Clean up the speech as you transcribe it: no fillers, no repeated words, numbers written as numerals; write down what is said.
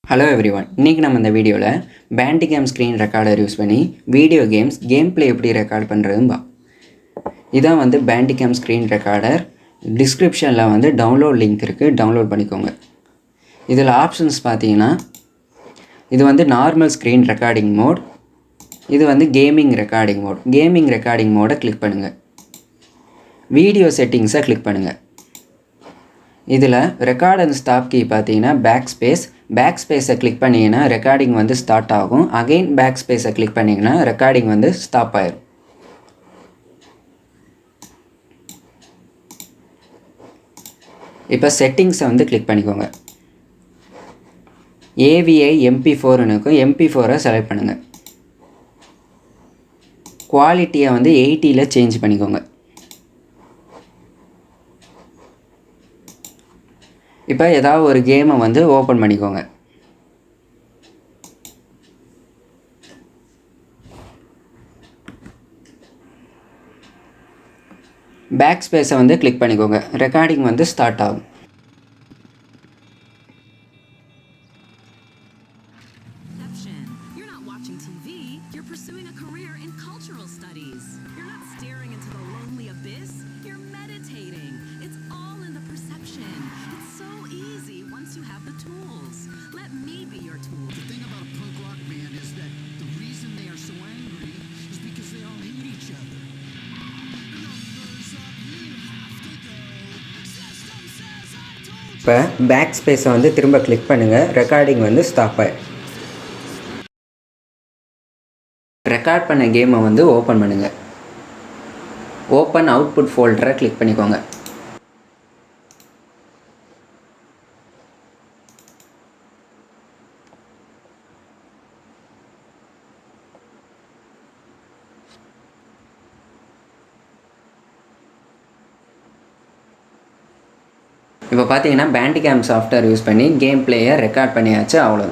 Hello everyone. இன்னைக்கு நம்ம இந்த வீடியோல Bandicam screen recorder யூஸ் பண்ணி வீடியோ கேம்ஸ் கேம் ப்ளே எப்படி ரெக்கார்ட் பண்றதுன்னு இதான் வந்து Bandicam screen recorder. டிஸ்கிரிப்ஷன்ல வந்து டவுன்லோட் லிங்க் இருக்கு, டவுன்லோட் பண்ணிக்கோங்க. இதில் ஆப்ஷன்ஸ் பார்த்தீங்கன்னா இது வந்து நார்மல் ஸ்க்ரீன் ரெக்கார்டிங் மோட், இது வந்து gaming recording mode. Gaming recording மோடை கிளிக் பண்ணுங்க. வீடியோ செட்டிங்ஸை கிளிக் பண்ணுங்க. இதில் ரெக்கார்ட் அண்ட் ஸ்டாப் கீ பார்த்தீங்கன்னா பேக் ஸ்பேஸை கிளிக் பண்ணிங்கன்னா ரெக்கார்டிங் வந்து ஸ்டார்ட் ஆகும். அகெயின் பேக் ஸ்பேஸை கிளிக் பண்ணிங்கன்னா ரெக்கார்டிங் வந்து ஸ்டாப் ஆயிடும். இப்போ செட்டிங்ஸை வந்து கிளிக் பண்ணிக்கோங்க. AVI MP4 இருக்கும், MP4 செலக்ட் பண்ணுங்கள். குவாலிட்டியை வந்து 80ல் சேஞ்ச் பண்ணிக்கோங்க. இப்போ ஏதாவது ஒரு கேமை வந்து ஓப்பன் பண்ணிக்கோங்க. பேக் ஸ்பேஸை வந்து கிளிக் பண்ணிக்கோங்க. ரெக்கார்டிங் வந்து ஸ்டார்ட் ஆகும். You have the tools. Let me be your tool. The thing about a punk rock band is that the reason they are so angry is because they all hate each other. Numbers up, you have to go. System says I told you. இப்போ back ஸ்பேஸை வந்து திரும்ப click பண்ணுங்கள். Recording வந்து stop ஆயிடும். Record பண்ண கேமை வந்து ஓப்பன் பண்ணுங்கள். ஓப்பன் அவுட்புட் ஃபோல்டரை கிளிக் பண்ணிக்கோங்க. இப்போ பார்த்தீங்கன்னா Bandicam சாஃப்ட்வேர் யூஸ் பண்ணி கேம் பிளேயை ரெக்கார்ட் பண்ணியாச்சு. அவ்வளோ.